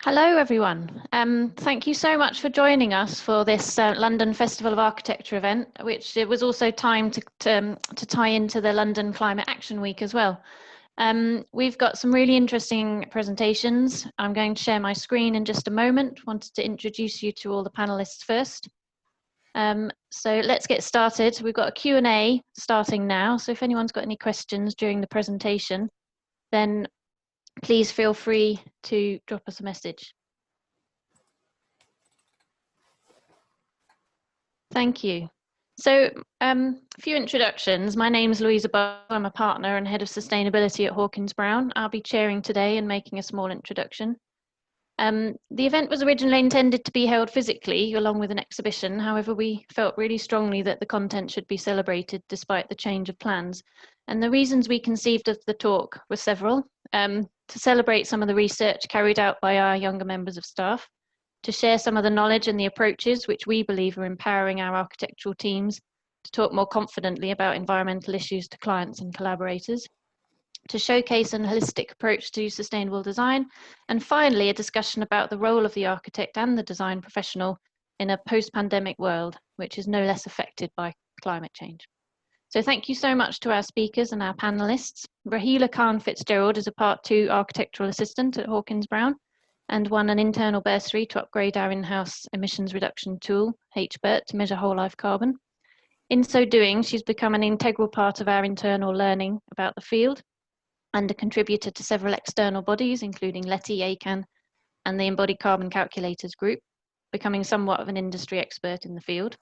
Hello, everyone. Thank you so much for joining us for this London Festival of Architecture event, which it was also timed to tie into the London Climate Action Week as well. We've got some really interesting presentations. I'm going to share my screen in just a moment. Wanted to introduce you to all the panelists first. So let's get started. We've got a Q&A starting now. So if anyone's got any questions during the presentation, then please feel free to drop us a message. Thank you. So a few introductions. My name's Louisa. I'm a partner and head of sustainability at Hawkins Brown. I'll be chairing today and making a small introduction. The event was originally intended to be held physically along with an exhibition. However, we felt really strongly that the content should be celebrated despite the change of plans. And the reasons we conceived of the talk were several. To celebrate some of the research carried out by our younger members of staff, to share some of the knowledge and the approaches which we believe are empowering our architectural teams to talk more confidently about environmental issues to clients and collaborators, to showcase a holistic approach to sustainable design, and finally a discussion about the role of the architect and the design professional in a post-pandemic world, which is no less affected by climate change. So thank you so much to our speakers and our panelists. Raheela Khan-Fitzgerald is a Part 2 architectural assistant at Hawkins Brown and won an internal bursary to upgrade our in-house emissions reduction tool, HBERT, to measure whole life carbon. In so doing, she's become an integral part of our internal learning about the field and a contributor to several external bodies, including LETI, ACAN, and the Embodied Carbon Calculators Group, becoming somewhat of an industry expert in the field.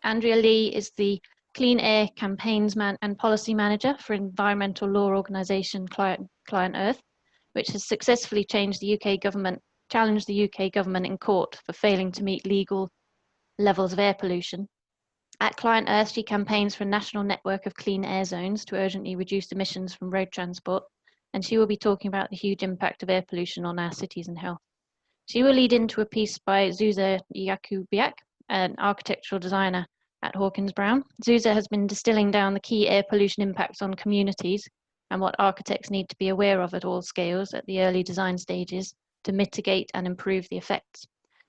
Andrea Lee is the Clean Air Campaigns and Policy Manager for environmental law organisation Client Earth, which has successfully challenged the UK government in court for failing to meet legal levels of air pollution. At Client Earth, she campaigns for a national network of clean air zones to urgently reduce emissions from road transport, and she will be talking about the huge impact of air pollution on our cities and health. She will lead into a piece by Zuza Jakubiak, an architectural designer at Hawkins Brown. Zuza has been distilling down the key air pollution impacts on communities and what architects need to be aware of at all scales at the early design stages to mitigate and improve the effects.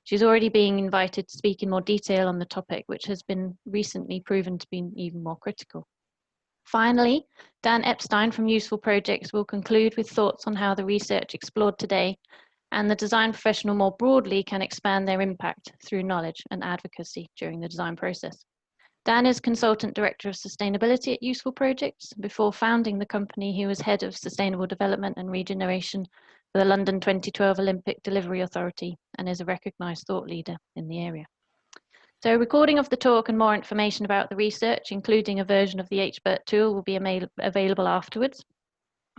She's already being invited to speak in more detail on the topic, which has been recently proven to be even more critical. Finally, Dan Epstein from Useful Projects will conclude with thoughts on how the research explored today and the design professional more broadly can expand their impact through knowledge and advocacy during the design process. Dan is Consultant Director of Sustainability at Useful Projects. Before founding the company, he was Head of Sustainable Development and Regeneration for the London 2012 Olympic Delivery Authority and is a recognised thought leader in the area. So a recording of the talk and more information about the research, including a version of the HBERT tool, will be available afterwards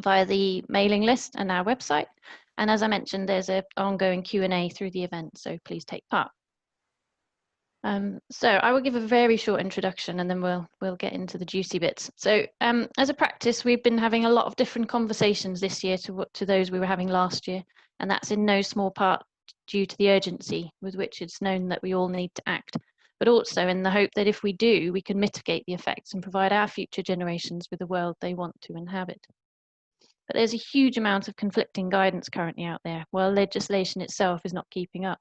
via the mailing list and our website. And as I mentioned, there's an ongoing Q&A through the event, so please take part. So I will give a very short introduction and then we'll get into the juicy bits. So as a practice, we've been having a lot of different conversations this year to those we were having last year, and that's in no small part due to the urgency with which it's known that we all need to act, but also in the hope that if we do, we can mitigate the effects and provide our future generations with a world they want to inhabit. But there's a huge amount of conflicting guidance currently out there, while legislation itself is not keeping up.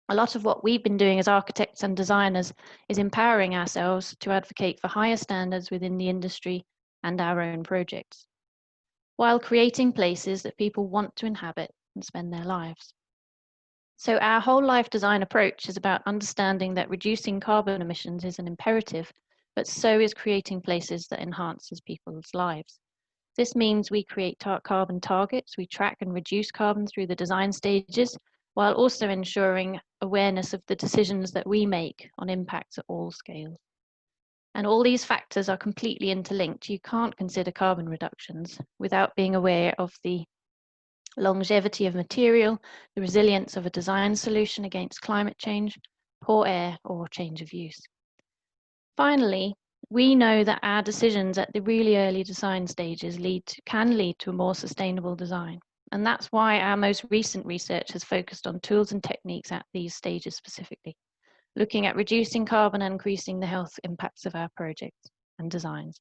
A lot of what we've been doing as architects and designers is empowering ourselves to advocate for higher standards within the industry and our own projects, while creating places that people want to inhabit and spend their lives. So our whole life design approach is about understanding that reducing carbon emissions is an imperative, but so is creating places that enhances people's lives. This means we create carbon targets, we track and reduce carbon through the design stages, while also ensuring awareness of the decisions that we make on impacts at all scales. And all these factors are completely interlinked. You can't consider carbon reductions without being aware of the longevity of material, the resilience of a design solution against climate change, poor air, or change of use. Finally, we know that our decisions at the really early design stages can lead to a more sustainable design. And that's why our most recent research has focused on tools and techniques at these stages specifically, looking at reducing carbon and increasing the health impacts of our projects and designs.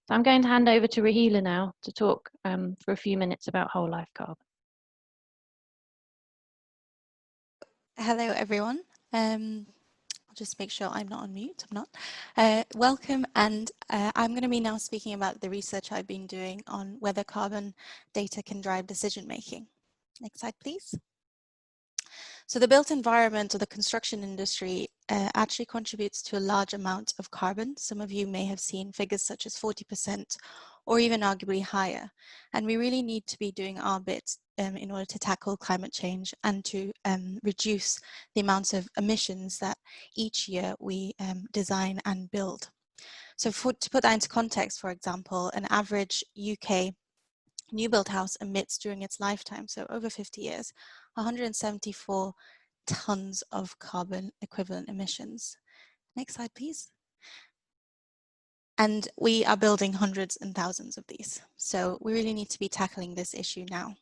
So I'm going to hand over to Raheela now to talk for a few minutes about whole life carbon. Hello, everyone. I'll just make sure I'm not on mute. I'm not. Welcome, and I'm going to be now speaking about the research I've been doing on whether carbon data can drive decision making. Next slide, please. So the built environment or the construction industry actually contributes to a large amount of carbon. Some of you may have seen figures such as 40% or even arguably higher. And we really need to be doing our bit in order to tackle climate change and to reduce the amounts of emissions that each year we design and build. So to put that into context, for example, an average UK new built house emits during its lifetime, so over 50 years, 174 tons of carbon equivalent emissions. Next slide, please. And we are building hundreds and thousands of these. So we really need to be tackling this issue now.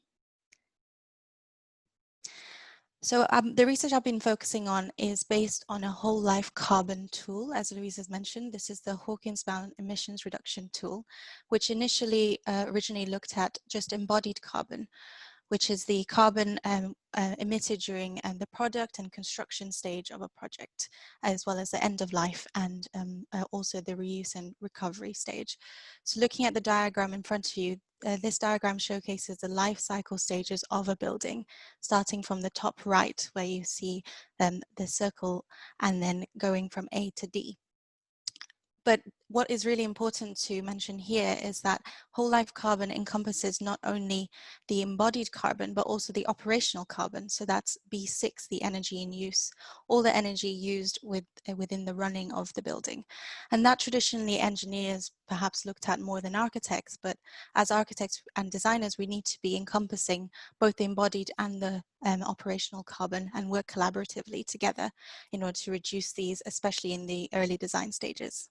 So the research I've been focusing on is based on a whole life carbon tool. As Louisa has mentioned, this is the Hawkins-bound emissions reduction tool, which initially originally looked at just embodied carbon, which is the carbon emitted during the product and construction stage of a project, as well as the end of life and also the reuse and recovery stage. So looking at the diagram in front of you, this diagram showcases the life cycle stages of a building, starting from the top right, where you see the circle, and then going from A to D. But what is really important to mention here is that whole life carbon encompasses not only the embodied carbon, but also the operational carbon. So that's B6, the energy in use, all the energy used within the running of the building. And that traditionally engineers perhaps looked at more than architects, but as architects and designers, we need to be encompassing both the embodied and the operational carbon and work collaboratively together in order to reduce these, especially in the early design stages.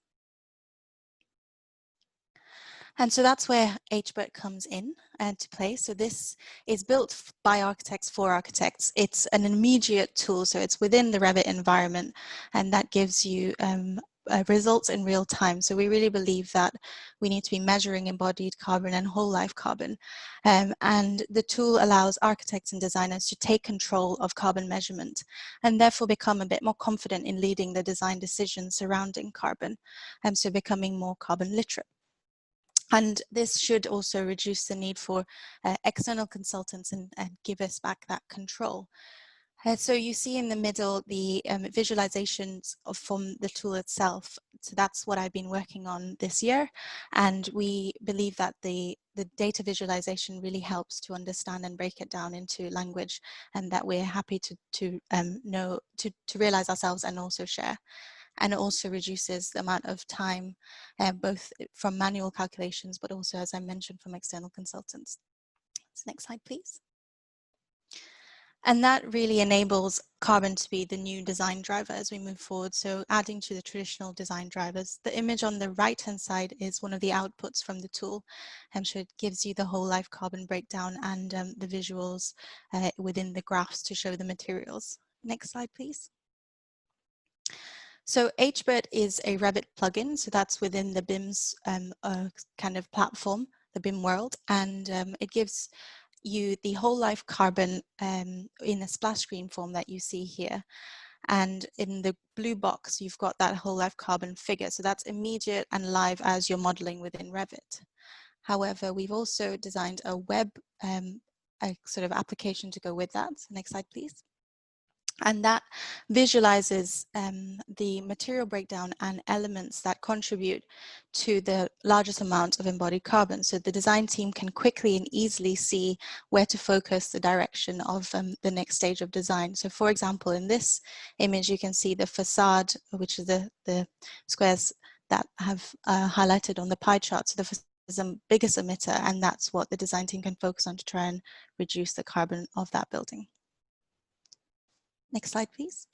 And so that's where HBERT comes in to play. So this is built by architects for architects. It's an immediate tool, so it's within the Revit environment, and that gives you results in real time. So we really believe that we need to be measuring embodied carbon and whole life carbon. And the tool allows architects and designers to take control of carbon measurement and therefore become a bit more confident in leading the design decisions surrounding carbon, and so becoming more carbon literate. And this should also reduce the need for external consultants and give us back that control. So you see in the middle the visualizations from the tool itself. So that's what I've been working on this year. And we believe that the data visualization really helps to understand and break it down into language, and that we're happy to know, to realize ourselves and also share. And it also reduces the amount of time, both from manual calculations, but also, as I mentioned, from external consultants. So next slide, please. And that really enables carbon to be the new design driver as we move forward. So adding to the traditional design drivers, the image on the right-hand side is one of the outputs from the tool. So it gives you the whole life carbon breakdown and the visuals within the graphs to show the materials. Next slide, please. So HBERT is a Revit plugin, so that's within the BIM's kind of platform, the BIM world, and it gives you the whole life carbon in a splash screen form that you see here. And in the blue box, you've got that whole life carbon figure. So that's immediate and live as you're modeling within Revit. However, we've also designed a web a sort of application to go with that. So next slide, please. And that visualizes the material breakdown and elements that contribute to the largest amount of embodied carbon. So the design team can quickly and easily see where to focus the direction of the next stage of design. So for example, in this image, you can see the facade, which is the squares that have highlighted on the pie chart. So the facade is the biggest emitter, and that's what the design team can focus on to try and reduce the carbon of that building. Next slide, please.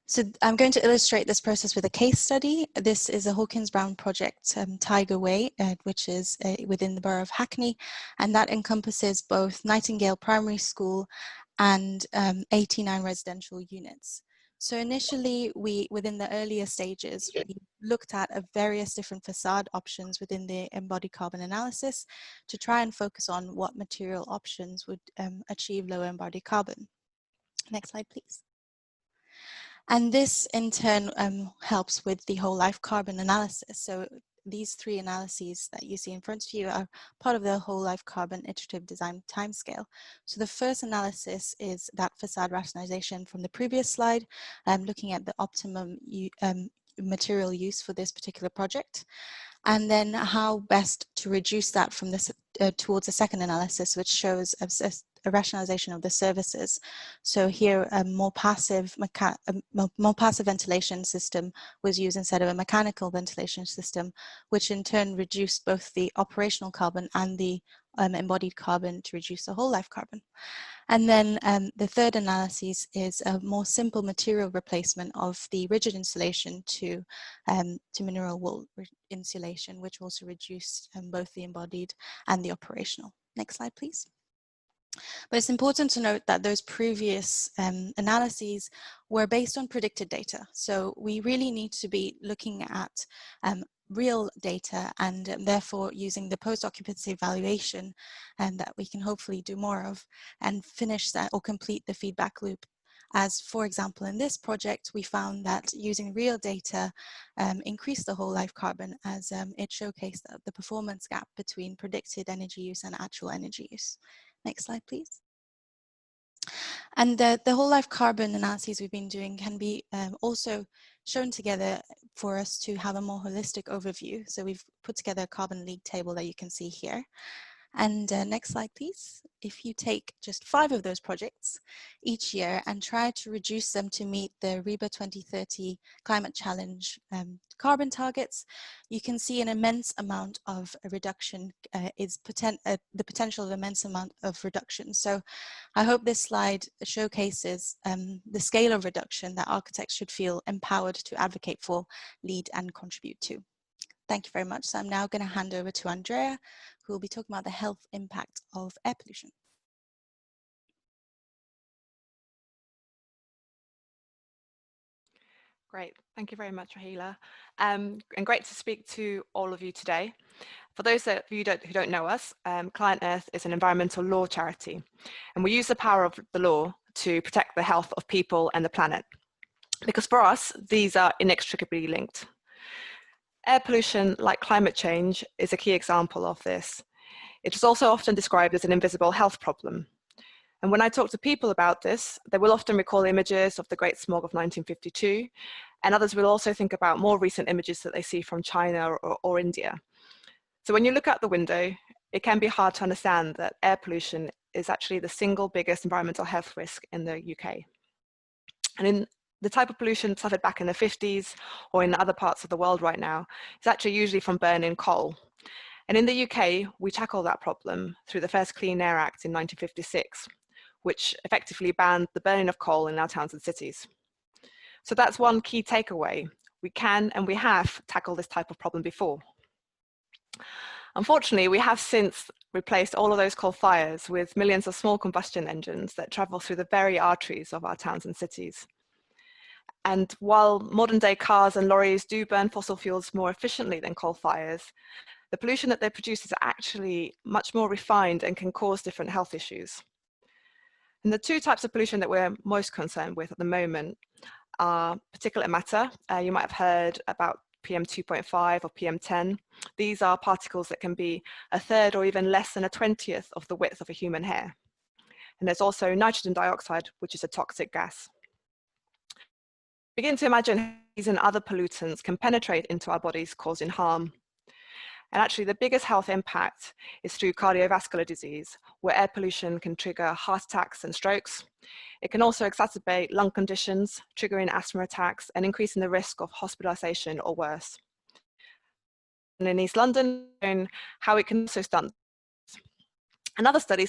So I'm going to illustrate this process with a case study. This is a Hawkins-Brown project, Tiger Way, which is within the borough of Hackney, and that encompasses both Nightingale Primary School and 89 residential units. So initially, within the earlier stages, we looked at various different facade options within the embodied carbon analysis to try and focus on what material options would achieve lower embodied carbon. Next slide, please. And this in turn helps with the whole life carbon analysis. So these three analyses that you see in front of you are part of the whole life carbon iterative design timescale. So the first analysis is that facade rationalization from the previous slide, looking at the optimum material use for this particular project, and then how best to reduce that from this towards a second analysis, which shows a rationalization of the services. So here, a more passive ventilation system was used instead of a mechanical ventilation system, which in turn reduced both the operational carbon and the embodied carbon to reduce the whole life carbon. And then the third analysis is a more simple material replacement of the rigid insulation to mineral wool insulation, which also reduced both the embodied and the operational. Next slide, please. But it's important to note that those previous analyses were based on predicted data. So we really need to be looking at real data and therefore using the post-occupancy evaluation that we can hopefully do more of and finish that or complete the feedback loop. As for example, in this project, we found that using real data increased the whole life carbon as it showcased the performance gap between predicted energy use and actual energy use. Next slide, please. And the whole life carbon analyses we've been doing can be also shown together for us to have a more holistic overview. So we've put together a carbon league table that you can see here. And next slide, please. If you take just 5 of those projects each year and try to reduce them to meet the REBA 2030 climate challenge carbon targets, you can see an immense amount of a reduction the potential of immense amount of reduction. So I hope this slide showcases the scale of reduction that architects should feel empowered to advocate for, lead and contribute to. Thank you very much. So I'm now going to hand over to Andrea, who will be talking about the health impact of air pollution. Great, thank you very much, Raheela. And great to speak to all of you today. For those of you who don't know us, Client Earth is an environmental law charity, and we use the power of the law to protect the health of people and the planet. Because for us, these are inextricably linked. Air pollution, like climate change, is a key example of this. It is also often described as an invisible health problem. And when I talk to people about this, they will often recall images of the Great Smog of 1952, and others will also think about more recent images that they see from China or India. So when you look out the window, it can be hard to understand that air pollution is actually the single biggest environmental health risk in the UK. And in the type of pollution suffered back in the 50s or in other parts of the world right now is actually usually from burning coal. And in the UK, we tackle that problem through the first Clean Air Act in 1956, which effectively banned the burning of coal in our towns and cities. So that's one key takeaway. We can and we have tackled this type of problem before. Unfortunately, we have since replaced all of those coal fires with millions of small combustion engines that travel through the very arteries of our towns and cities. And while modern day cars and lorries do burn fossil fuels more efficiently than coal fires, the pollution that they produce is actually much more refined and can cause different health issues. And the 2 types of pollution that we're most concerned with at the moment are particulate matter. You might have heard about PM 2.5 or PM 10. These are particles that can be 1/3 or even less than 1/20th of the width of a human hair. And there's also nitrogen dioxide, which is a toxic gas. Begin to imagine how these and other pollutants can penetrate into our bodies, causing harm. And actually the biggest health impact is through cardiovascular disease, where air pollution can trigger heart attacks and strokes. It can also exacerbate lung conditions, triggering asthma attacks and increasing the risk of hospitalization or worse. And in East London, how it can also stunt. Another study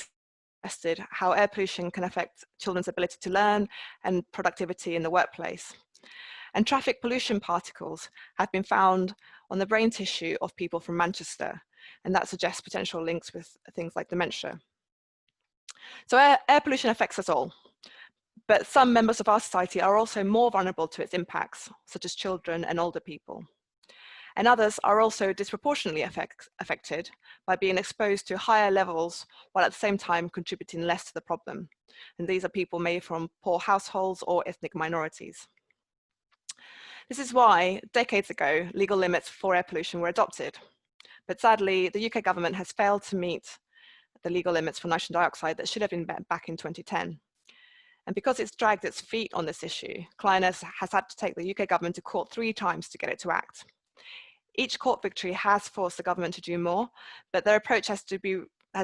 suggested how air pollution can affect children's ability to learn and productivity in the workplace. And traffic pollution particles have been found on the brain tissue of people from Manchester, and that suggests potential links with things like dementia. So air pollution affects us all, but some members of our society are also more vulnerable to its impacts, such as children and older people. And others are also disproportionately affected by being exposed to higher levels while at the same time contributing less to the problem. And these are people made from poor households or ethnic minorities. This is why, decades ago, legal limits for air pollution were adopted. But sadly, the UK government has failed to meet the legal limits for nitrogen dioxide that should have been met back in 2010. And because it's dragged its feet on this issue, Khan has had to take the UK government to court 3 times to get it to act. Each court victory has forced the government to do more, but their approach has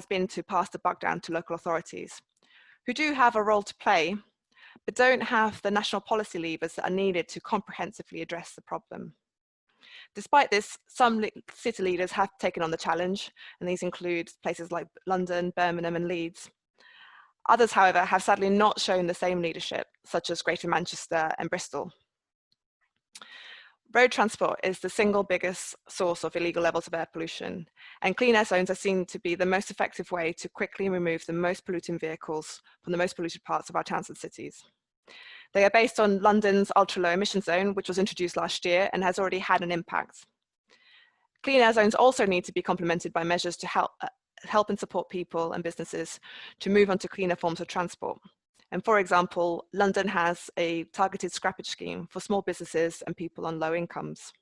been to pass the buck down to local authorities, who do have a role to play, but don't have the national policy levers that are needed to comprehensively address the problem. Despite this, some city leaders have taken on the challenge, and these include places like London, Birmingham, and Leeds. Others, however, have sadly not shown the same leadership, such as Greater Manchester and Bristol. Road transport is the single biggest source of illegal levels of air pollution, and clean air zones are seen to be the most effective way to quickly remove the most polluting vehicles from the most polluted parts of our towns and cities. They are based on London's ultra-low emission zone, which was introduced last year and has already had an impact. Clean air zones also need to be complemented by measures to help and support people and businesses to move on to cleaner forms of transport. And for example, London has a targeted scrappage scheme for small businesses and people on low incomes.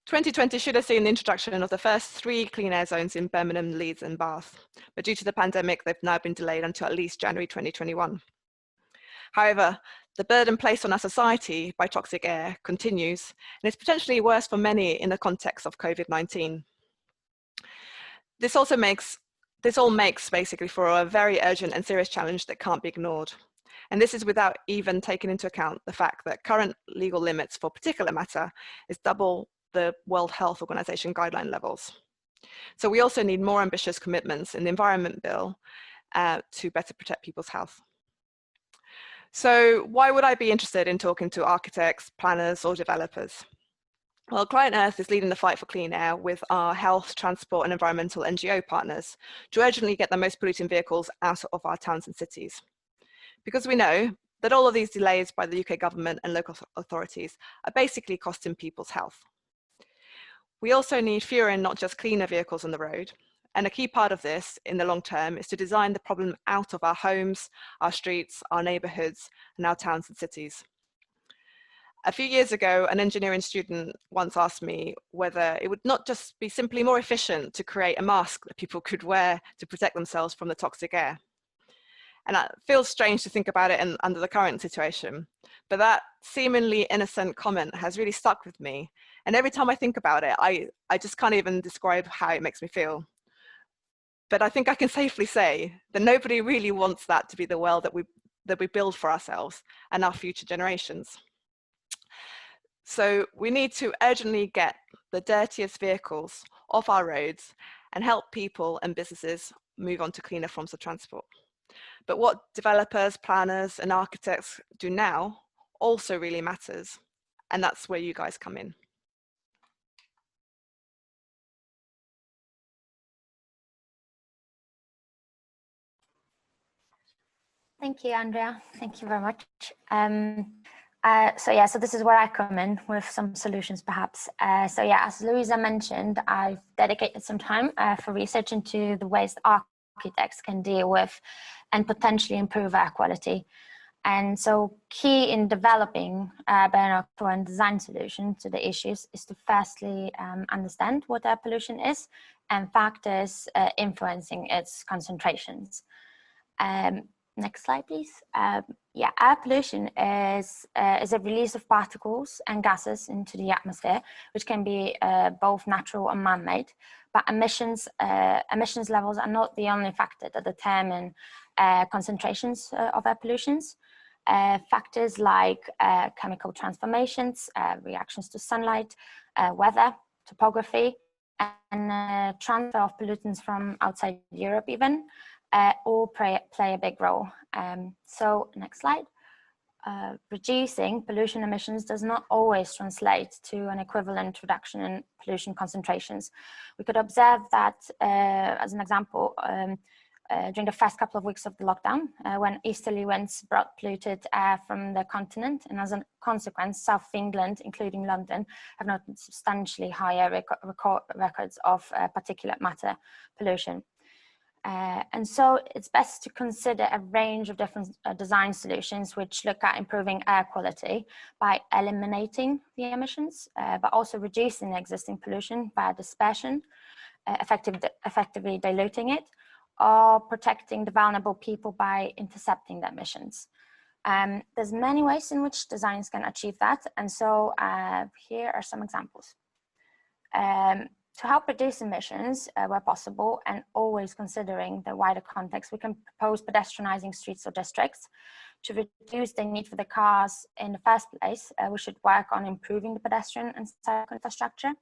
2020 should have seen the introduction of the first 3 clean air zones in Birmingham, Leeds, and Bath, but due to the pandemic, they've now been delayed until at least January 2021. However, the burden placed on our society by toxic air continues, and it's potentially worse for many in the context of COVID-19. This all makes basically for a very urgent and serious challenge that can't be ignored. And this is without even taking into account the fact that current legal limits for particulate matter is double the World Health Organization guideline levels. So we also need more ambitious commitments in the Environment Bill to better protect people's health. So why would I be interested in talking to architects, planners, or developers? Well, Client Earth is leading the fight for clean air with our health, transport, and environmental NGO partners to urgently get the most polluting vehicles out of our towns and cities. Because we know that all of these delays by the UK government and local authorities are basically costing people's health. We also need fewer and not just cleaner vehicles on the road. And a key part of this in the long term is to design the problem out of our homes, our streets, our neighbourhoods, and our towns and cities. A few years ago, an engineering student once asked me whether it would not just be simply more efficient to create a mask that people could wear to protect themselves from the toxic air. And it feels strange to think about it under the current situation, but that seemingly innocent comment has really stuck with me. And every time I think about it, I just can't even describe how it makes me feel. But I think I can safely say that nobody really wants that to be the world that we build for ourselves and our future generations. So we need to urgently get the dirtiest vehicles off our roads and help people and businesses move on to cleaner forms of transport. But what developers, planners, and architects do now also really matters, and that's where you guys come in. Thank you, Andrea. Thank you very much. So this is where I come in with some solutions, perhaps. As Louisa mentioned, I've dedicated some time for research into the ways architects can deal with and potentially improve air quality. And so key in developing better and design solutions to the issues is to firstly understand what air pollution is and factors influencing its concentrations. Next slide, please. Air pollution is a release of particles and gases into the atmosphere, which can be both natural and man-made. But emissions levels are not the only factor that determine concentrations of air pollutions. Factors like chemical transformations, reactions to sunlight, weather, topography, and transfer of pollutants from outside Europe even, all play a big role. So next slide. Reducing pollution emissions does not always translate to an equivalent reduction in pollution concentrations. We could observe that, as an example, during the first couple of weeks of the lockdown, when easterly winds brought polluted air from the continent, and as a consequence, South England, including London, have noted substantially higher records of particulate matter pollution. And so it's best to consider a range of different design solutions which look at improving air quality by eliminating the emissions, but also reducing the existing pollution via dispersion, effectively diluting it, or protecting the vulnerable people by intercepting the emissions. There's many ways in which designs can achieve that, and so here are some examples. To help reduce emissions where possible, and always considering the wider context, we can propose pedestrianizing streets or districts. To reduce the need for the cars in the first place, we should work on improving the pedestrian and cycle infrastructure.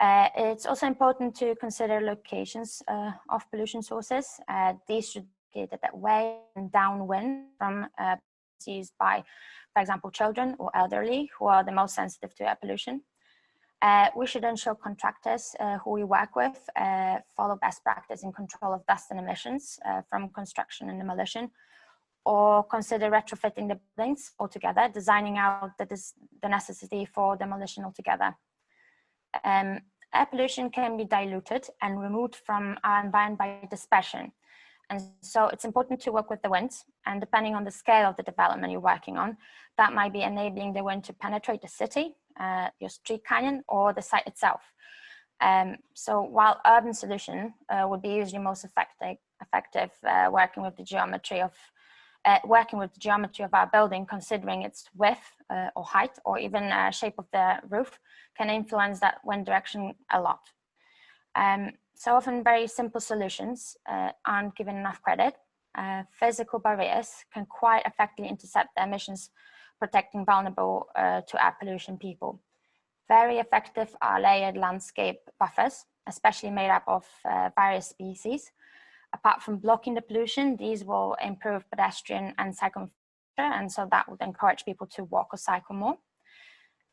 It's also important to consider locations of pollution sources. These should be located away and downwind from used by, for example, children or elderly who are the most sensitive to air pollution. We should ensure contractors who we work with follow best practice in control of dust and emissions from construction and demolition, or consider retrofitting the buildings altogether, designing out the necessity for demolition altogether. Air pollution can be diluted and removed from our environment by dispersion. And so it's important to work with the winds, and depending on the scale of the development you're working on, that might be enabling the wind to penetrate the city, your street canyon, or the site itself. So while urban solution would be usually most effective working with the geometry of our building, considering its width or height, or even shape of the roof, can influence that wind direction a lot. So often very simple solutions aren't given enough credit. Physical barriers can quite effectively intercept the emissions, protecting vulnerable to air pollution people. Very effective are layered landscape buffers, especially made up of various species. Apart from blocking the pollution, these will improve pedestrian and cycle infrastructure, and so that would encourage people to walk or cycle more.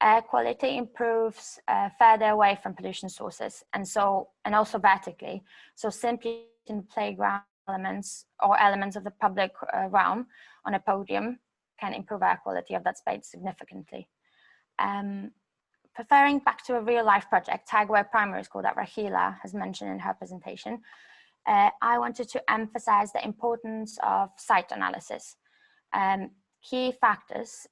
Air quality improves further away from pollution sources, and also vertically. So simply in playground elements or elements of the public realm on a podium can improve air quality of that space significantly. Referring back to a real life project, Tigerway Primary School that Raheela has mentioned in her presentation, I wanted to emphasize the importance of site analysis. Key factors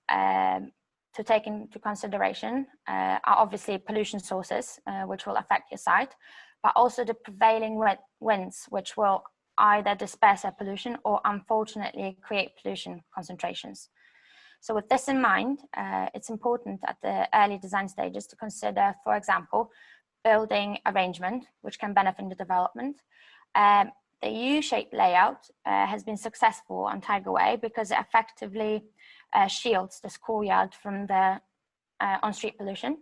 to take into consideration are obviously pollution sources, which will affect your site, but also the prevailing winds, which will either disperse air pollution or unfortunately create pollution concentrations. So with this in mind, it's important at the early design stages to consider, for example, building arrangement, which can benefit the development. The U-shaped layout has been successful on Tigerway because it effectively shields the schoolyard from the on-street pollution,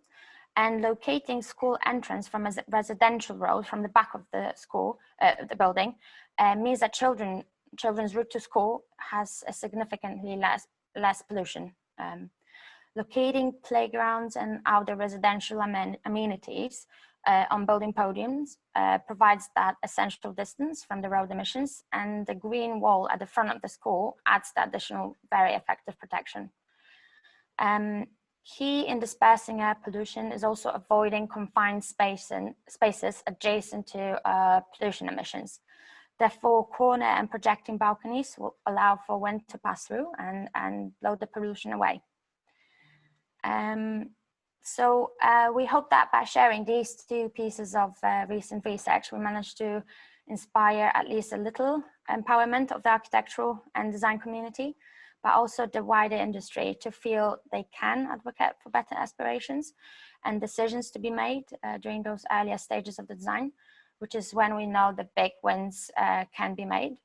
and locating school entrance from a residential road from the back of the school, the building, means that children's route to school has a significantly less pollution. Locating playgrounds and outdoor residential amenities on building podiums provides that essential distance from the road emissions, and the green wall at the front of the school adds the additional very effective protection. Key in dispersing air pollution is also avoiding confined spaces adjacent to pollution emissions. Therefore, corner and projecting balconies will allow for wind to pass through and blow the pollution away. So we hope that by sharing these two pieces of recent research, we managed to inspire at least a little empowerment of the architectural and design community, but also the wider industry to feel they can advocate for better aspirations and decisions to be made during those earlier stages of the design, which is when we know the big wins can be made.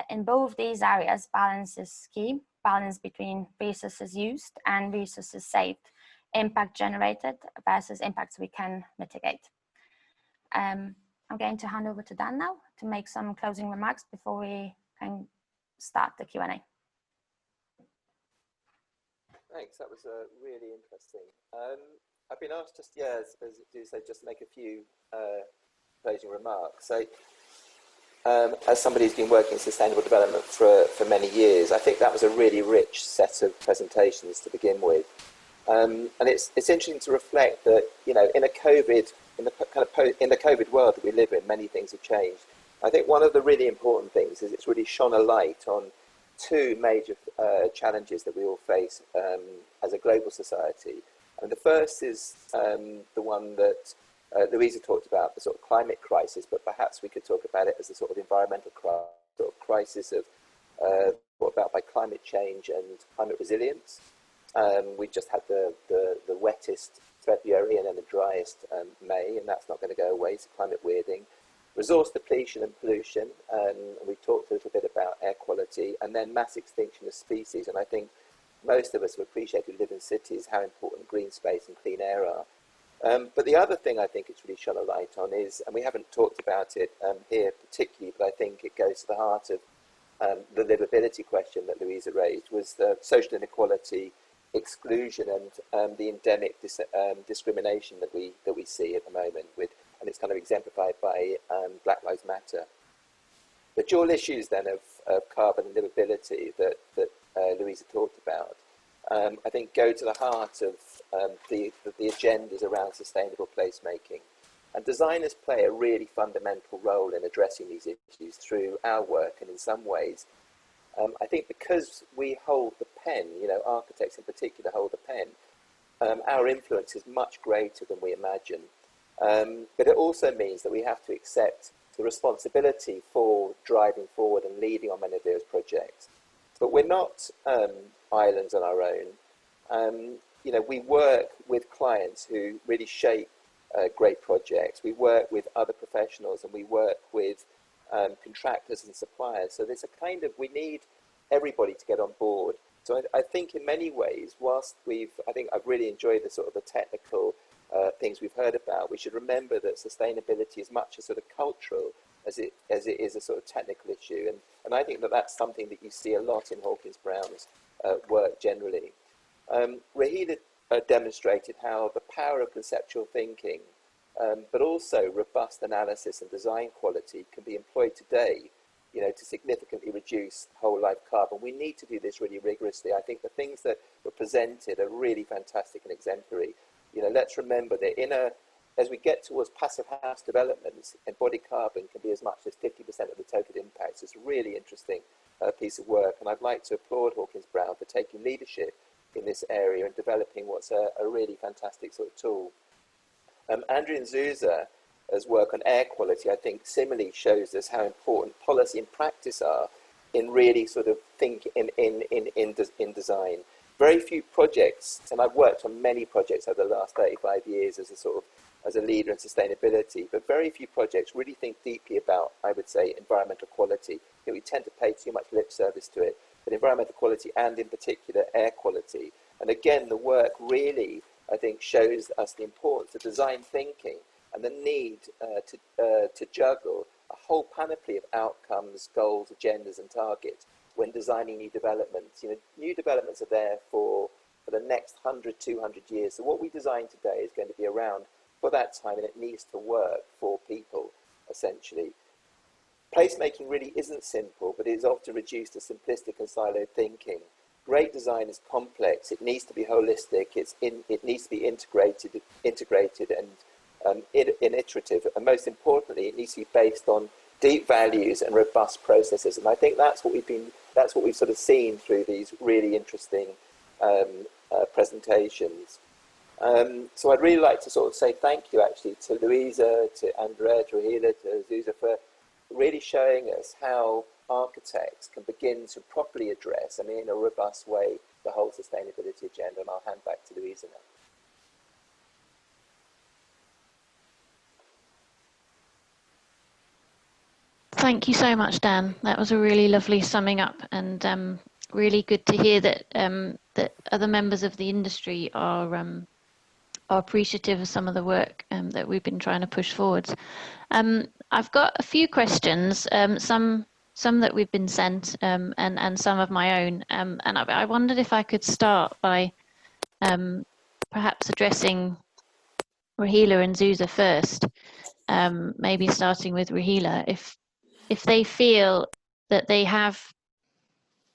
In both these areas, balance is key, balance between resources used and resources saved, impact generated versus impacts we can mitigate. I'm going to hand over to Dan now to make some closing remarks before we can start the Q&A. Thanks, that was really interesting. I've been asked just, as you say, just make a few closing remarks. So, as somebody who's been working in sustainable development for many years, I think that was a really rich set of presentations to begin with. And it's interesting to reflect that, you know, in the COVID world that we live in, many things have changed. I think one of the really important things is it's really shone a light on two major challenges that we all face as a global society. And the first is the one that Louisa talked about, the sort of climate crisis, but perhaps we could talk about it as a sort of environmental crisis of brought about by climate change and climate resilience. We've just had the wettest February and then the driest May, and that's not going to go away, so climate weirding. Resource depletion and pollution, and we talked a little bit about air quality, and then mass extinction of species. And I think most of us have appreciated who live in cities how important green space and clean air are. But the other thing I think it's really shone a light on is, and we haven't talked about it here particularly, but I think it goes to the heart of the livability question that Louisa raised, was the social inequality, exclusion, and the endemic discrimination that we see at the moment, and it's kind of exemplified by Black Lives Matter. The dual issues then of carbon and livability that Louisa talked about, I think go to the heart of the agendas around sustainable placemaking. And designers play a really fundamental role in addressing these issues through our work, and in some ways, I think because we hold the pen, architects in particular hold the pen, our influence is much greater than we imagine. But it also means that we have to accept the responsibility for driving forward and leading on many of those projects. But we're not islands on our own. We work with clients who really shape great projects. We work with other professionals, and we work with contractors and suppliers. So there's we need everybody to get on board. So I think in many ways, whilst I've really enjoyed the technical things we've heard about, we should remember that sustainability is much a sort of cultural as it is a sort of technical issue. And I think that that's something that you see a lot in Hawkins Brown's work generally. Raheela demonstrated how the power of conceptual thinking, but also robust analysis and design quality can be employed today, to significantly reduce whole life carbon. We need to do this really rigorously. I think the things that were presented are really fantastic and exemplary. Let's remember that as we get towards passive house developments, embodied carbon can be as much as 50% of the total impact. So it's a really interesting piece of work, and I'd like to applaud Hawkins Brown for taking leadership in this area and developing what's a really fantastic sort of tool. Andrea and Zuza's work on air quality, I think, similarly shows us how important policy and practice are in really sort of in design. Very few projects, and I've worked on many projects over the last 35 years as a leader in sustainability, but very few projects really think deeply about, I would say, environmental quality. We tend to pay too much lip service to it, but environmental quality, and in particular air quality. And again, the work really, I think, shows us the importance of design thinking and the need to juggle a whole panoply of outcomes, goals, agendas, and targets when designing new developments. New developments are there for the next 100, 200 years. So what we design today is going to be around for that time, and it needs to work for people, essentially. Placemaking really isn't simple, but it is often reduced to simplistic and siloed thinking. Great design is complex. It needs to be holistic. It needs to be integrated and iterative. And most importantly, it needs to be based on deep values and robust processes. And I think that's what we've sort of seen through these really interesting presentations. So I'd really like to sort of say thank you actually to Louisa, to Andrea, to Raheela, to Zuza for really showing us how architects can begin to properly address, in a robust way, the whole sustainability agenda. And I'll hand back to Louisa now. Thank you so much, Dan. That was a really lovely summing up, and really good to hear that that other members of the industry are appreciative of some of the work that we've been trying to push forwards. I've got a few questions, some that we've been sent, and some of my own. And I wondered if I could start by perhaps addressing Raheela and Zuza first. Maybe starting with Raheela, if they feel that they have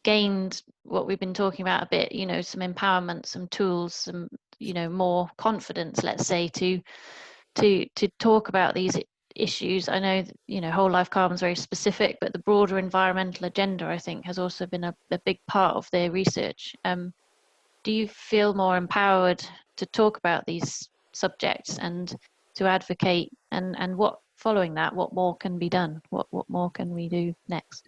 gained what we've been talking about a bit, some empowerment, some tools, some more confidence, let's say, to talk about these issues. I know that, you know, whole life carbon is very specific, but the broader environmental agenda, I think, has also been a big part of their research. Do you feel more empowered to talk about these subjects and to advocate, and what following that, what more can be done? What more can we do next?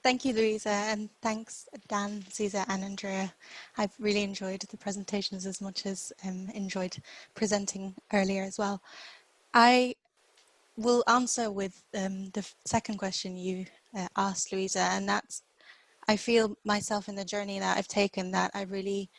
Thank you, Louisa, and thanks, Dan, Zuza, and Andrea. I've really enjoyed the presentations as much as enjoyed presenting earlier as well. I will answer with the second question you asked, Louisa, and that's, I feel myself in the journey that I've taken, that I really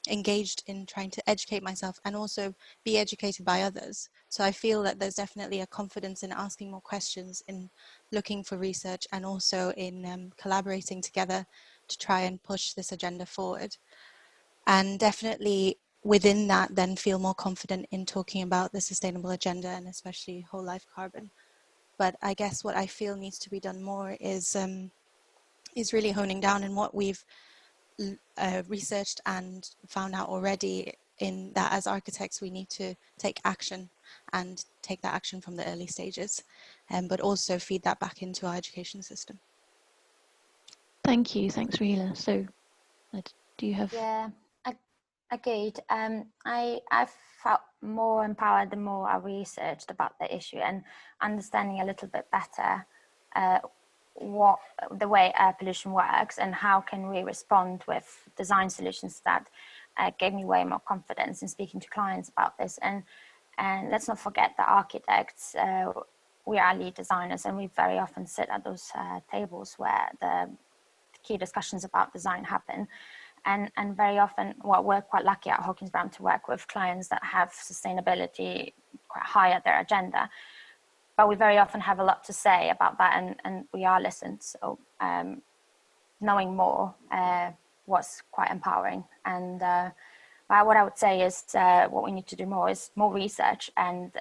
engaged in trying to educate myself and also be educated by others. So I feel that there's definitely a confidence in asking more questions, in looking for research, and also in collaborating together to try and push this agenda forward. And definitely within that, then feel more confident in talking about the sustainable agenda, and especially whole life carbon. But I guess what I feel needs to be done more is really honing down in what we've researched and found out already, in that as architects we need to take action, and take that action from the early stages, but also feed that back into our education system. Thank you. Thanks, Raheela. So do you have... Yeah, agreed. I felt more empowered the more I researched about the issue and understanding a little bit better what the way air pollution works and how can we respond with design solutions. That gave me way more confidence in speaking to clients about this. And let's not forget that architects, we are lead designers, and we very often sit at those tables where the key discussions about design happen. And very often, well, we're quite lucky at Hawkins Brown to work with clients that have sustainability quite high at their agenda. But we very often have a lot to say about that, and we are listened. So knowing more was quite empowering. And what I would say is what we need to do more is more research and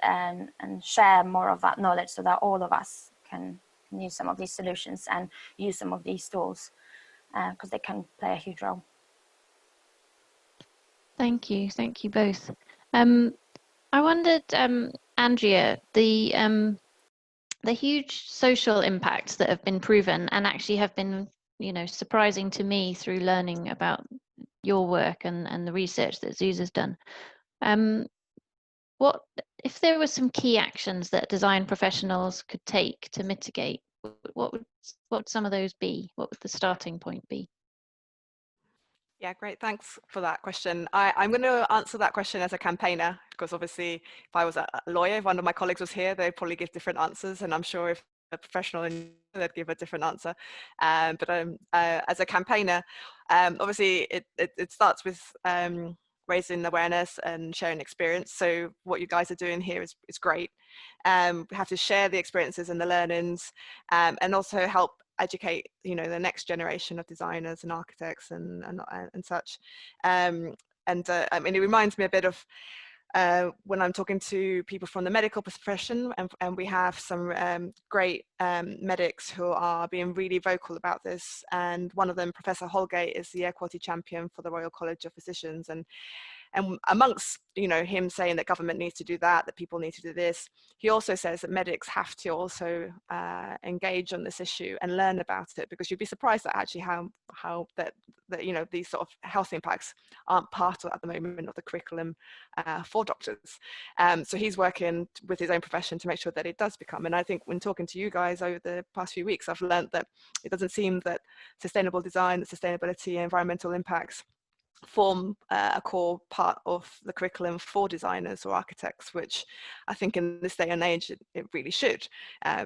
share more of that knowledge, so that all of us can use some of these solutions and use some of these tools, because they can play a huge role. Thank you both. I wondered, Andrea, the huge social impacts that have been proven and actually have been, you know, surprising to me through learning about your work and the research that Zuza's done. What if there were some key actions that design professionals could take to mitigate? What would some of those be? What would the starting point be? Yeah, great. Thanks for that question. I'm going to answer that question as a campaigner, because obviously if I was a lawyer, if one of my colleagues was here, they'd probably give different answers. And I'm sure if a professional, they'd give a different answer. But as a campaigner, obviously it starts with raising awareness and sharing experience. So what you guys are doing here is great. We have to share the experiences and the learnings, and also help educate, you know, the next generation of designers and architects and such. I mean, it reminds me a bit of when I'm talking to people from the medical profession, and we have some great medics who are being really vocal about this. And one of them, Professor Holgate, is the air quality champion for the Royal College of Physicians. And amongst, you know, him saying that government needs to do that people need to do this, he also says that medics have to also engage on this issue and learn about it, because you'd be surprised at actually how that you know, these sort of health impacts aren't part of, at the moment, of the curriculum for doctors. So he's working with his own profession to make sure that it does become. And I think when talking to you guys over the past few weeks, I've learned that it doesn't seem that sustainable design, sustainability, environmental impacts form a core part of the curriculum for designers or architects, which I think in this day and age it really should,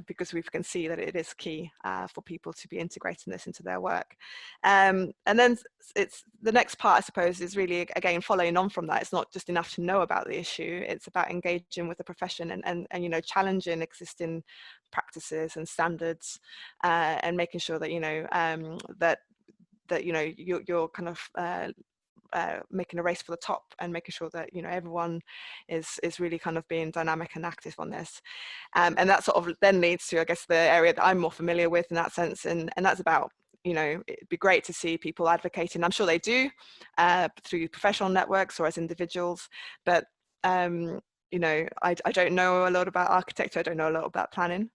because we can see that it is key for people to be integrating this into their work. And then it's the next part, I suppose, is really, again, following on from that. It's not just enough to know about the issue, it's about engaging with the profession and you know, challenging existing practices and standards, and making sure that, you know, that you know, you're kind of making a race for the top, and making sure that, you know, everyone is really kind of being dynamic and active on this. And that sort of then leads to, I guess, the area that I'm more familiar with in that sense, and that's about, you know, it'd be great to see people advocating. I'm sure they do through professional networks or as individuals, but you know, I don't know a lot about architecture, I don't know a lot about planning,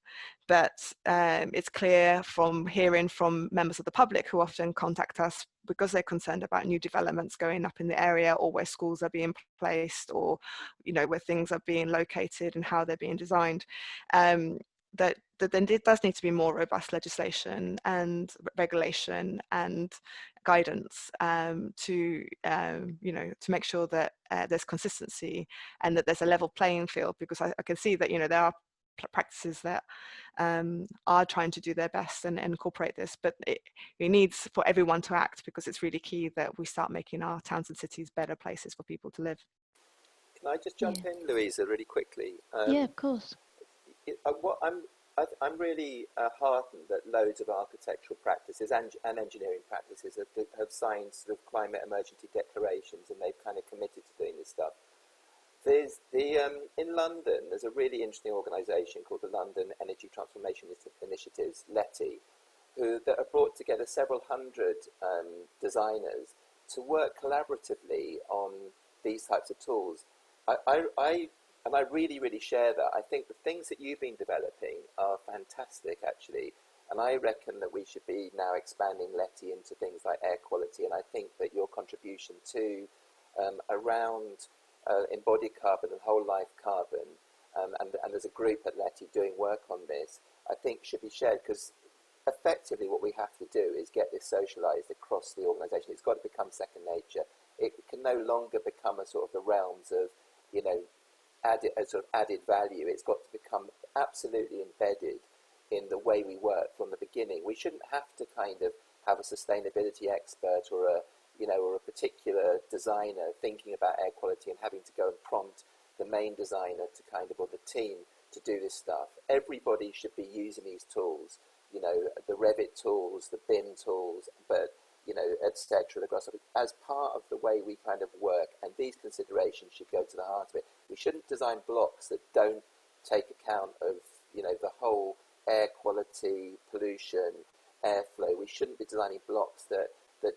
but it's clear from hearing from members of the public who often contact us because they're concerned about new developments going up in the area, or where schools are being placed, or, you know, where things are being located and how they're being designed, that then it does need to be more robust legislation and regulation and guidance to you know, to make sure that there's consistency and that there's a level playing field, because I can see that, you know, there are practices that are trying to do their best and incorporate this, but it needs for everyone to act, because it's really key that we start making our towns and cities better places for people to live. Can I just jump in, Louisa, really quickly? Yeah, of course. I'm really heartened that loads of architectural practices and engineering practices have signed sort of climate emergency declarations, and they've kind of committed to doing this stuff. There's in London, there's a really interesting organisation called the London Energy Transformation Initiatives, LETI, that have brought together several hundred designers to work collaboratively on these types of tools. I really, really share that. I think the things that you've been developing are fantastic, actually. And I reckon that we should be now expanding LETI into things like air quality. And I think that your contribution to around embodied carbon and whole life carbon, and there's a group at LETI doing work on this, I think should be shared, because effectively what we have to do is get this socialised across the organisation. It's got to become second nature. It can no longer become a sort of the realms of, you know, added value. It's got to become absolutely embedded in the way we work from the beginning. We shouldn't have to kind of have a sustainability expert or a particular designer thinking about air quality and having to go and prompt the main designer to kind of, or the team, to do this stuff. Everybody should be using these tools, you know, the Revit tools, the BIM tools, but, you know, etc., as part of the way we kind of work, and these considerations should go to the heart of it. We shouldn't design blocks that don't take account of, you know, the whole air quality, pollution, airflow. We shouldn't be designing blocks that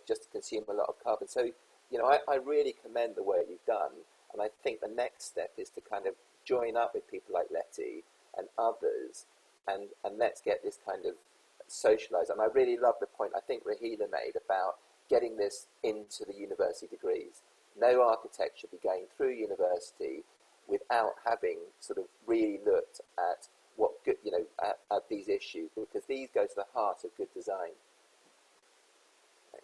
just consume a lot of carbon. So, you know, I really commend the work you've done, and I think the next step is to kind of join up with people like LETI and others, and let's get this kind of socialised. And I really love the point I think Raheela made about getting this into the university degrees. No architect should be going through university without having sort of really looked at what good, you know, at these issues, because these go to the heart of good design.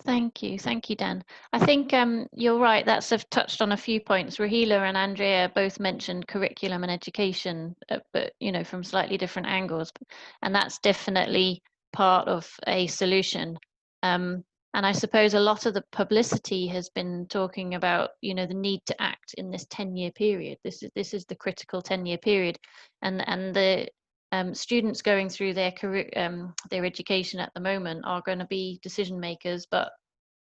Thank you, Dan. I think you're right. That's touched on a few points. Raheela and Andrea both mentioned curriculum and education, but you know, from slightly different angles, and that's definitely part of a solution. And I suppose a lot of the publicity has been talking about, you know, the need to act in this 10-year period. This is the critical 10-year period, and the students going through their career, their education at the moment are going to be decision makers, but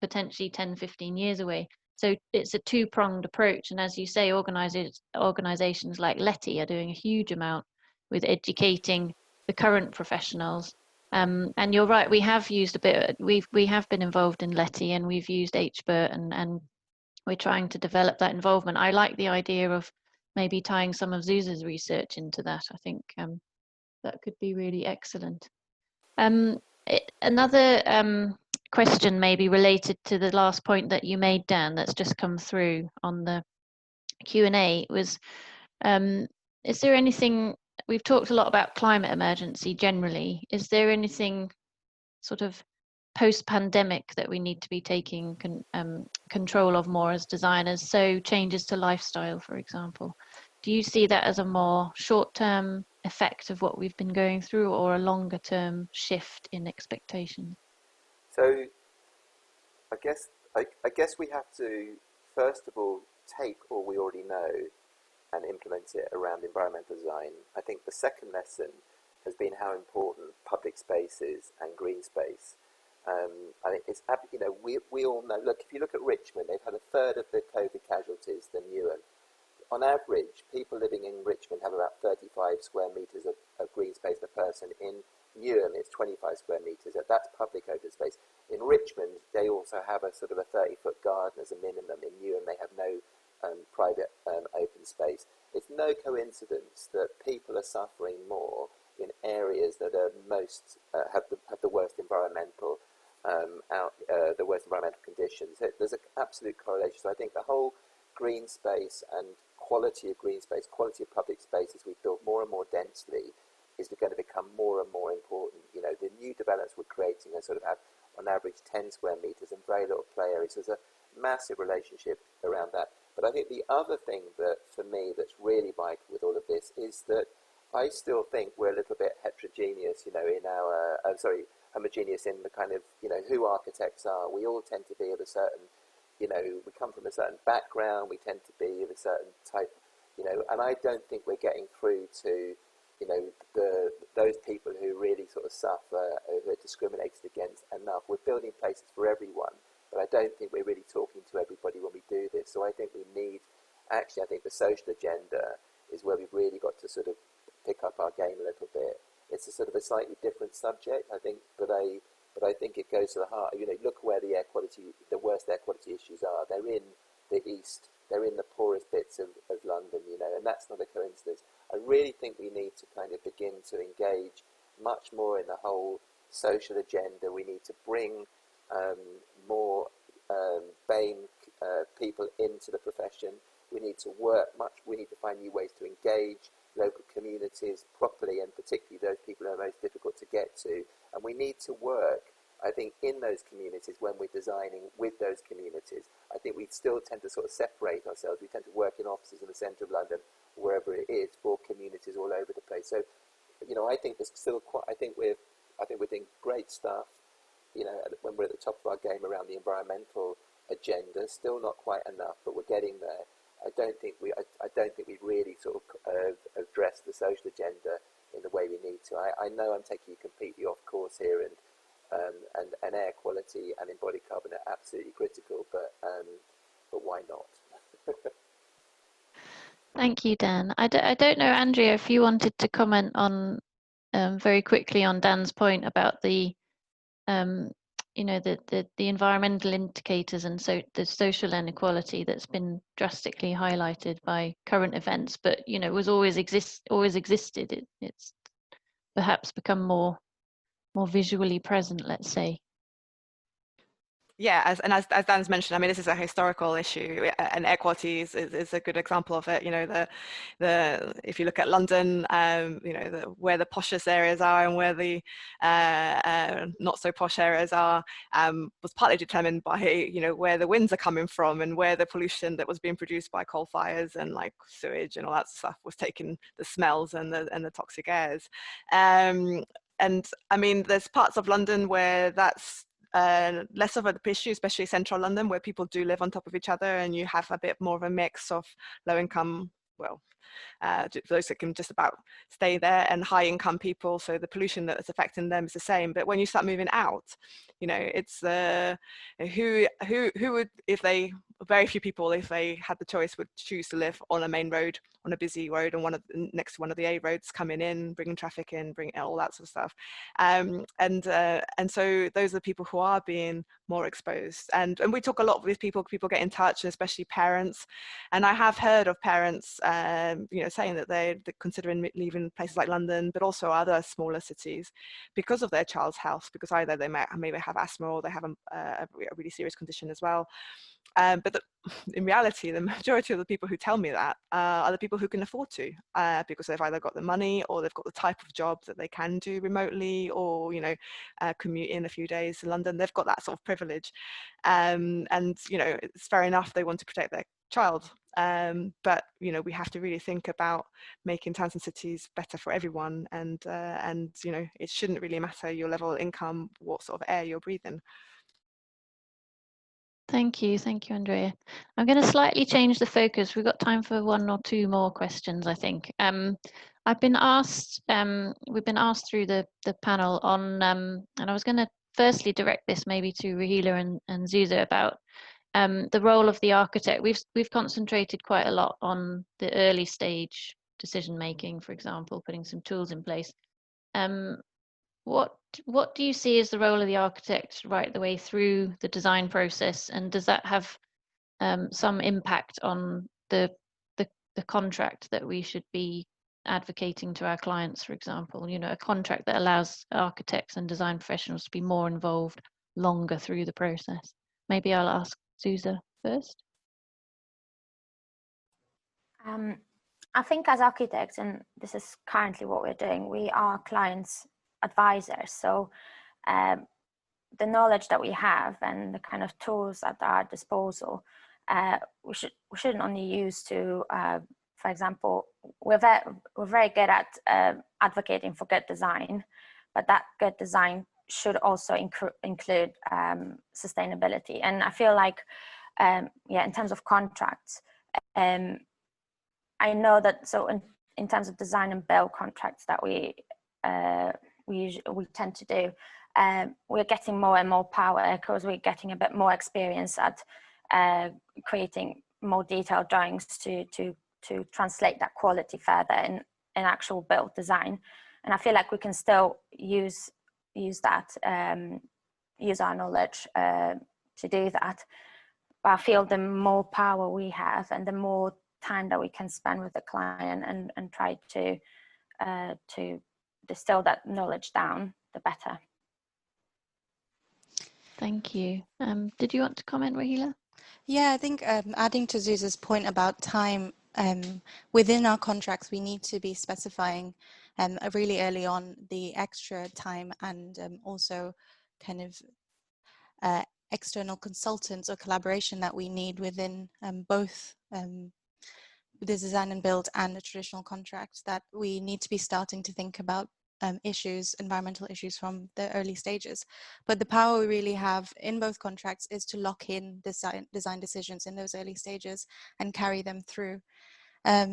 potentially 10, 15 years away. So it's a two-pronged approach. And as you say, organizations like LETI are doing a huge amount with educating the current professionals. And you're right, we have used a bit, we have been involved in LETI, and we've used HBERT, and we're trying to develop that involvement. I like the idea of maybe tying some of Zuza's research into that. I think that could be really excellent. Another question maybe related to the last point that you made, Dan, that's just come through on the Q&A was, is there anything, we've talked a lot about climate emergency generally, is there anything sort of post-pandemic that we need to be taking control of more as designers? So changes to lifestyle, for example. Do you see that as a more short-term effect of what we've been going through, or a longer-term shift in expectations? So I guess we have to, first of all, take all we already know and implement it around environmental design. I think the second lesson has been how important public space is and green space. I think it's, you know, we all know, look, if you look at Richmond, they've had a third of the COVID casualties than Newham. On average, people living in Richmond have about 35 square metres of green space per person. In Newham, it's 25 square metres. That's public open space. In Richmond, they also have a sort of a 30-foot garden as a minimum. In Newham, they have no private open space. It's no coincidence that people are suffering more in areas that are most have the worst environmental the worst environmental conditions. There's an absolute correlation. So I think the whole green space and quality of green space, quality of public spaces we build more and more densely is going to become more and more important. You know, the new developments we're creating are sort of have on average 10 square meters and very little play areas. There's a massive relationship around that. But I think the other thing that, for me, that's really vital with all of this is that I still think we're a little bit heterogeneous, you know, in our, homogeneous in the kind of, you know, who architects are. We all tend to be of a certain, you know, we come from a certain background, we tend to be of a certain type, you know, and I don't think we're getting through to, you know, those people who really sort of suffer, who are discriminated against enough. We're building places for everyone, but I don't think we're really talking to everybody when we do this. So I think we need, actually, I think the social agenda is where we've really got to sort of pick up our game a little bit. It's a sort of a slightly different subject, I think, but I think it goes to the heart. You know, look where the worst air quality issues are. They're in the east. They're in the poorest bits of London, you know, and that's not a coincidence. I really think we need to kind of begin to engage much more in the whole social agenda. We need to bring more BAME people into the profession. We need to work much. We need to find new ways to engage local communities properly, and particularly those people who are most difficult to get to. And we need to work, I think, in those communities when we're designing with those communities. I think we still tend to sort of separate ourselves. We tend to work in offices in the centre of London, wherever it is, for communities all over the place. So, you know, I think there's still quite. I think we're doing great stuff. You know, when we're at the top of our game around the environmental agenda, still not quite enough, but we're getting there. I don't think we've really sort of addressed the social agenda in the way we need to. I know I'm taking you completely off course here, and air quality and embodied carbon are absolutely critical, but why not? Thank you, Dan. I don't know, Andrea, if you wanted to comment on very quickly on Dan's point about the you know, the environmental indicators and so the social inequality that's been drastically highlighted by current events, but you know, was always existed. It's perhaps become more visually present, let's say. Yeah, as Dan's mentioned, I mean, this is a historical issue, and air quality is a good example of it. You know, if you look at London, you know, where the poshest areas are and where the not so posh areas are, was partly determined by, you know, where the winds are coming from and where the pollution that was being produced by coal fires and like sewage and all that stuff was taking the smells and the toxic airs. And I mean, there's parts of London where that's less of an issue, especially central London, where people do live on top of each other, and you have a bit more of a mix of low income, well, those that can just about stay there, and high income people, so the pollution that is affecting them is the same. But when you start moving out, you know, it's who would, if they, very few people, if they had the choice, would choose to live on a main road, on a busy road, and next to one of the A roads, coming in, bringing traffic in, bringing all that sort of stuff. And so those are the people who are being more exposed. And we talk a lot with people get in touch, and especially parents. And I have heard of parents, you know, saying that they're considering leaving places like London, but also other smaller cities, because of their child's health, because either they maybe have asthma or they have a really serious condition as well. But in reality, the majority of the people who tell me that are the people who can afford to, because they've either got the money or they've got the type of job that they can do remotely, or, you know, commute in a few days to London. They've got that sort of privilege, and you know, it's fair enough, they want to protect their child, but you know, we have to really think about making towns and cities better for everyone, and you know, it shouldn't really matter your level of income, what sort of air you're breathing. Thank you, Andrea. I'm going to slightly change the focus. We've got time for one or two more questions, I think. I've been asked, we've been asked through the panel on, and I was going to firstly direct this maybe to Raheela and Zuza about the role of the architect. We've concentrated quite a lot on the early stage decision making, for example, putting some tools in place. What do you see as the role of the architect right the way through the design process, and does that have some impact on the contract that we should be advocating to our clients, for example, you know, a contract that allows architects and design professionals to be more involved longer through the process. Maybe I'll ask Zuza first. I think as architects, and this is currently what we're doing, we are clients' advisors. So the knowledge that we have and the kind of tools at our disposal, we shouldn't only use to, for example, we're very good at advocating for good design, but that good design should also include sustainability. And I feel like, yeah, in terms of contracts, I know that, so in terms of design and build contracts that we tend to do, we're getting more and more power because we're getting a bit more experience at creating more detailed drawings to translate that quality further in actual build design. And I feel like we can still use that, use our knowledge to do that. But I feel the more power we have and the more time that we can spend with the client and try to distill that knowledge down, the better. Thank you. Did you want to comment, Raheela? Yeah, I think adding to Zuza's point about time, within our contracts, we need to be specifying really early on the extra time and also kind of external consultants or collaboration that we need within both the design and build and a traditional contract, that we need to be starting to think about issues, environmental issues from the early stages. But the power we really have in both contracts is to lock in design decisions in those early stages and carry them through.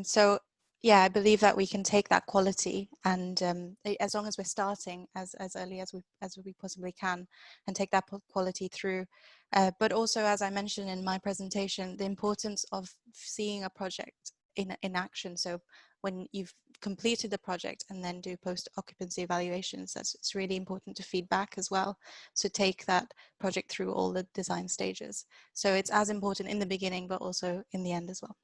So yeah, I believe that we can take that quality and as long as we're starting as early as we possibly can and take that quality through. But also, as I mentioned in my presentation, the importance of seeing a project in action. So when you've completed the project and then do post-occupancy evaluations, it's really important to feed back as well. So take that project through all the design stages. So it's as important in the beginning, but also in the end as well.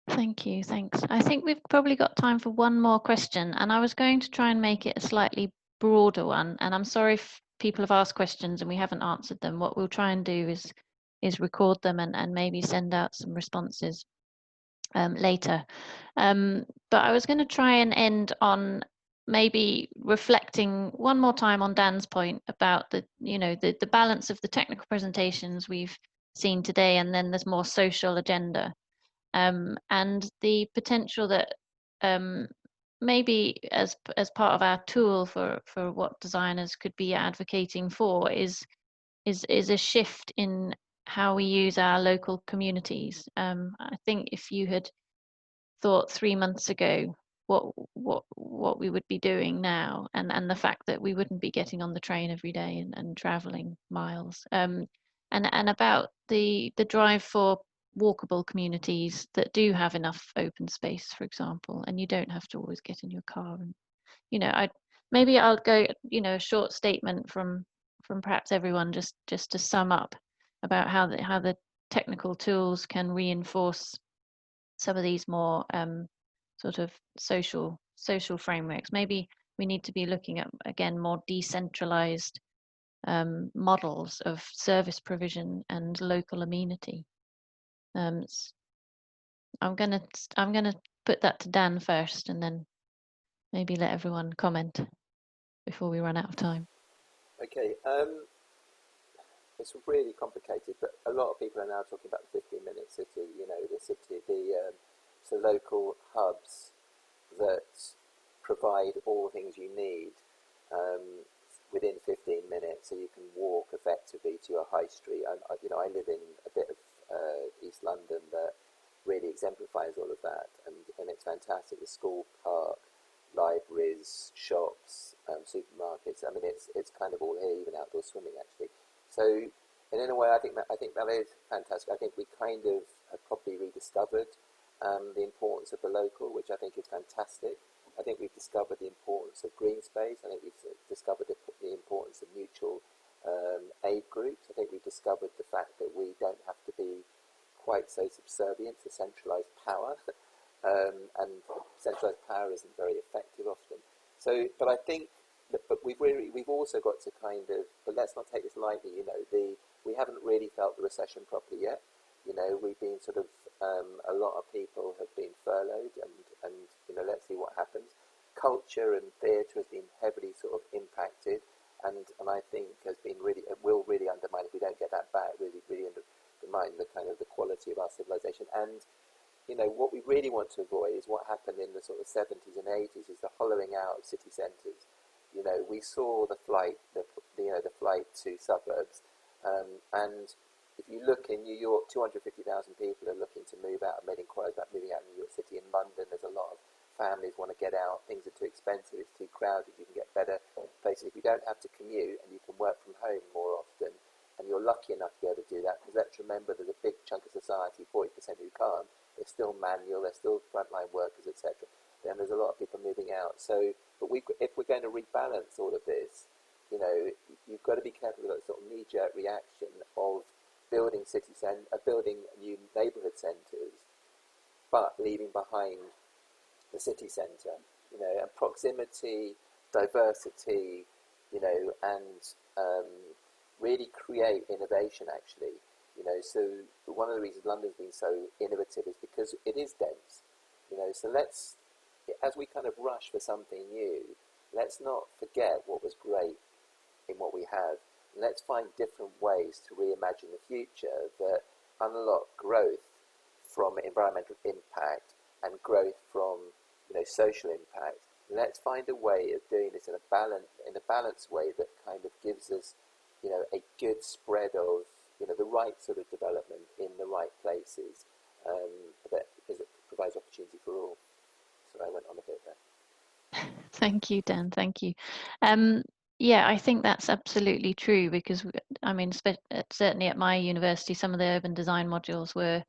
Thank you, thanks. I think we've probably got time for one more question, and I was going to try and make it a slightly broader one, and I'm sorry if people have asked questions and we haven't answered them. What we'll try and do is record them and maybe send out some responses later. But I was going to try and end on maybe reflecting one more time on Dan's point about the balance of the technical presentations we've seen today, and then there's more social agenda. And the potential that maybe as part of our tool for what designers could be advocating for is a shift in how we use our local communities. I think if you had thought 3 months ago what we would be doing now, and the fact that we wouldn't be getting on the train every day and traveling miles, and about the drive for walkable communities that do have enough open space, for example, and you don't have to always get in your car. And maybe I'll go a short statement from perhaps everyone just to sum up about how the technical tools can reinforce some of these more sort of social frameworks. Maybe we need to be looking at, again, more decentralized models of service provision and local amenity. I'm gonna put that to Dan first, and then maybe let everyone comment before we run out of time. Okay, it's really complicated, but a lot of people are now talking about the 15-minute city. The city, the local hubs that provide all the things you need within 15 minutes, so you can walk effectively to your high street. I live in a bit of East London that really exemplifies all of that, and it's fantastic. The school park, libraries, shops, supermarkets. I mean, it's kind of all here, even outdoor swimming actually. So, and in a way, I think that is fantastic. I think we kind of have probably rediscovered the importance of the local, which I think is fantastic. I think we've discovered the importance of green space. I think we've discovered the importance of mutual aid groups. I think we've discovered the fact that we don't have to be quite so subservient to centralised power, and centralised power isn't very effective often. So, but I think, but we've also got to kind of, but let's not take this lightly. You know, we haven't really felt the recession properly yet. You know, we've been sort of, a lot of people have been furloughed, and you know, let's see what happens. Culture and theatre has been heavily sort of impacted, and I think has been really, it will really undermine, if we don't get that back, really undermine the kind of the quality of our civilization. And you know, what we really want to avoid is what happened in the sort of 70s and 80s, is the hollowing out of city centres. You know, we saw the flight to suburbs, and if you look in New York, 250,000 people are looking to move out, and made inquiries about moving out of New York City. In London, there's a lot of families want to get out. Things are too expensive, it's too crowded. You can get better places if you don't have to commute, and you can work from home more often. And you're lucky enough to be able to do that, because let's remember there's a big chunk of society, 40% who can't. They're still manual, they're still frontline workers, etc. Then there's a lot of people moving out. So, but if we're going to rebalance all of this, you know, you've got to be careful with that sort of knee-jerk reaction of building building new neighbourhood centres, but leaving behind the city centre. You know, and proximity, diversity, you know, and really create innovation, actually. You know, so one of the reasons London's been so innovative is because it is dense. You know, so let's, as we kind of rush for something new, let's not forget what was great in what we have. Let's find different ways to reimagine the future that unlock growth from environmental impact and growth from, you know, social impact. Let's find a way of doing this in a balanced way that kind of gives us, you know, a good spread of, you know, the right sort of development in the right places, because it provides opportunity for all. So I went on a bit there. Thank you, Dan. Thank you. Yeah, I think that's absolutely true, because I mean, certainly at my university, some of the urban design modules were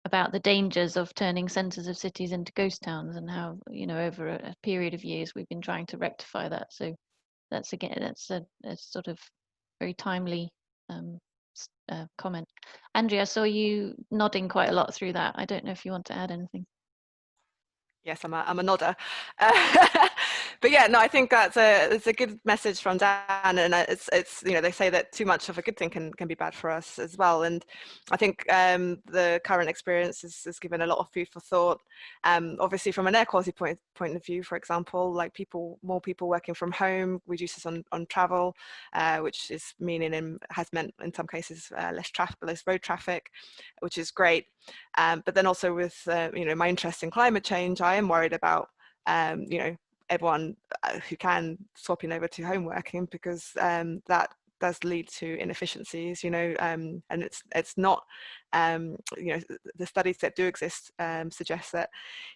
about the dangers of turning centres of cities into ghost towns, and how, you know, over a period of years we've been trying to rectify that. So that's a sort of very timely comment. Andrea, I saw you nodding quite a lot through that. I don't know if you want to add anything. Yes, I'm a nodder. But yeah, no, I think it's a good message from Dan, and it's you know, they say that too much of a good thing can be bad for us as well. And I think the current experience has given a lot of food for thought. Obviously, from an air quality point of view, for example, like more people working from home reduces on travel, which is has meant in some cases less road traffic, which is great. But then also with you know, my interest in climate change, I am worried about you know, everyone who can swapping over to home working, because that does lead to inefficiencies, you know, and it's not, you know, the studies that do exist suggest that,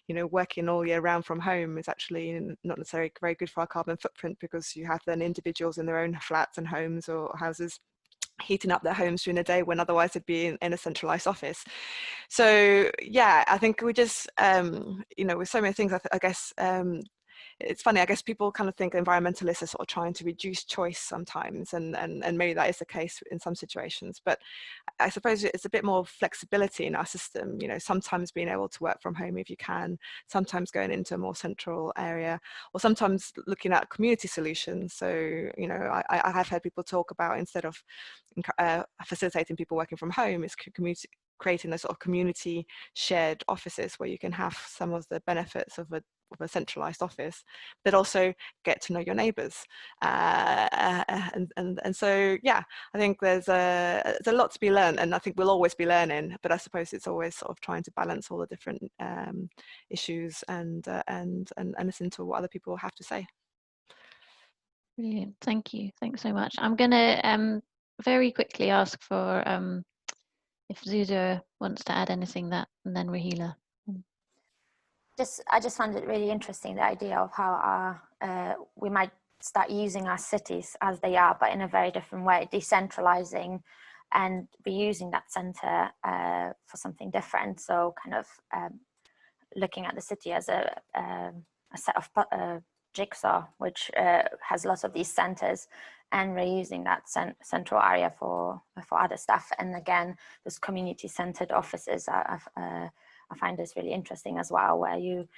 you know, working all year round from home is actually not necessarily very good for our carbon footprint, because you have then individuals in their own flats and homes or houses heating up their homes during the day when otherwise they'd be in a centralized office. So yeah, I think we just you know, with so many things, I guess it's funny, I guess people kind of think environmentalists are sort of trying to reduce choice sometimes, and maybe that is the case in some situations, but I suppose it's a bit more flexibility in our system, you know, sometimes being able to work from home if you can, sometimes going into a more central area, or sometimes looking at community solutions. So, you know, I have heard people talk about, instead of facilitating people working from home, is creating a sort of community shared offices where you can have some of the benefits of a centralized office, but also get to know your neighbors. And so, yeah, I think there's a lot to be learned, and I think we'll always be learning, but I suppose it's always sort of trying to balance all the different issues and listen to what other people have to say. Brilliant. Thank you. Thanks so much. I'm going to very quickly ask for if Zuza wants to add anything, that, and then Raheela. I just found it really interesting, the idea of how we might start using our cities as they are, but in a very different way, decentralizing and reusing that center for something different. So kind of looking at the city as a set of jigsaw, which has lots of these centers, and reusing that central area for other stuff. And again, those community-centered offices, I find this really interesting as well, where you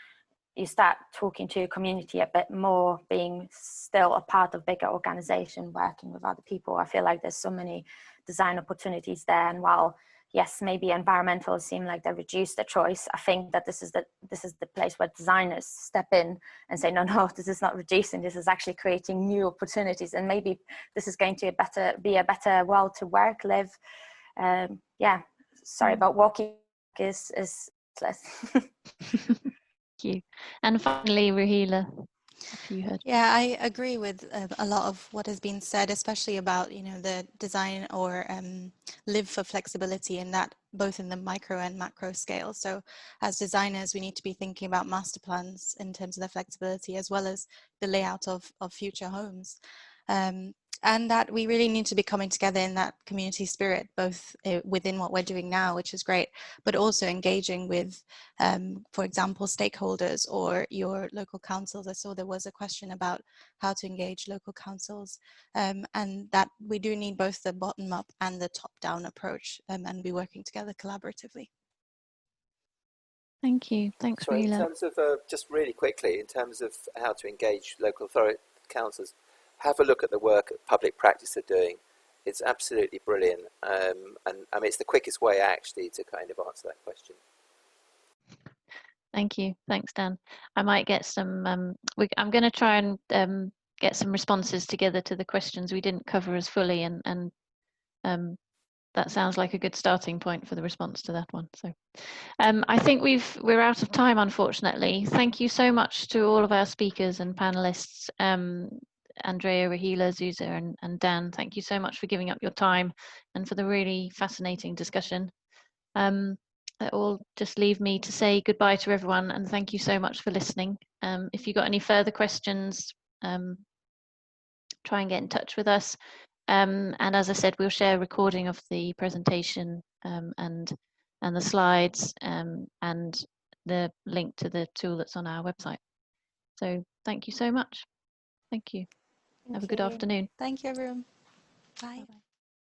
start talking to your community a bit more, being still a part of bigger organization, working with other people. I feel like there's so many design opportunities there. And while yes, maybe environmental seem like they reduce the choice, I think that this is the place where designers step in and say, no, this is not reducing, this is actually creating new opportunities, and maybe this is going to be a better world to work, live. Yeah, sorry about walking is less. Thank you. And finally, Raheela, have you heard? Yeah, I agree with a lot of what has been said, especially about, the design or live for flexibility, in that both in the micro and macro scale. So as designers, we need to be thinking about master plans in terms of the flexibility, as well as the layout of future homes. And that we really need to be coming together in that community spirit, both within what we're doing now, which is great, but also engaging with, for example, stakeholders or your local councils. I saw there was a question about how to engage local councils, and that we do need both the bottom up and the top down approach, and be working together collaboratively. Thank you. Thanks, So in Raheela. terms of, just really quickly, in terms of how to engage local authority councils, have a look at the work that Public Practice are doing. It's absolutely brilliant. And I mean, it's the quickest way actually to kind of answer that question. Thank you. Thanks, Dan. I might get some, I'm going to try and get some responses together to the questions we didn't cover as fully, and that sounds like a good starting point for the response to that one. So I think we're out of time, unfortunately. Thank you so much to all of our speakers and panelists, Andrea, Raheela, Zuza, and Dan. Thank you so much for giving up your time and for the really fascinating discussion. That will just leave me to say goodbye to everyone, and thank you so much for listening. If you've got any further questions, try and get in touch with us. And as I said, we'll share a recording of the presentation and the slides and the link to the tool that's on our website. So thank you so much. Thank you. Have a good afternoon. Thank you, everyone. Bye. Bye-bye.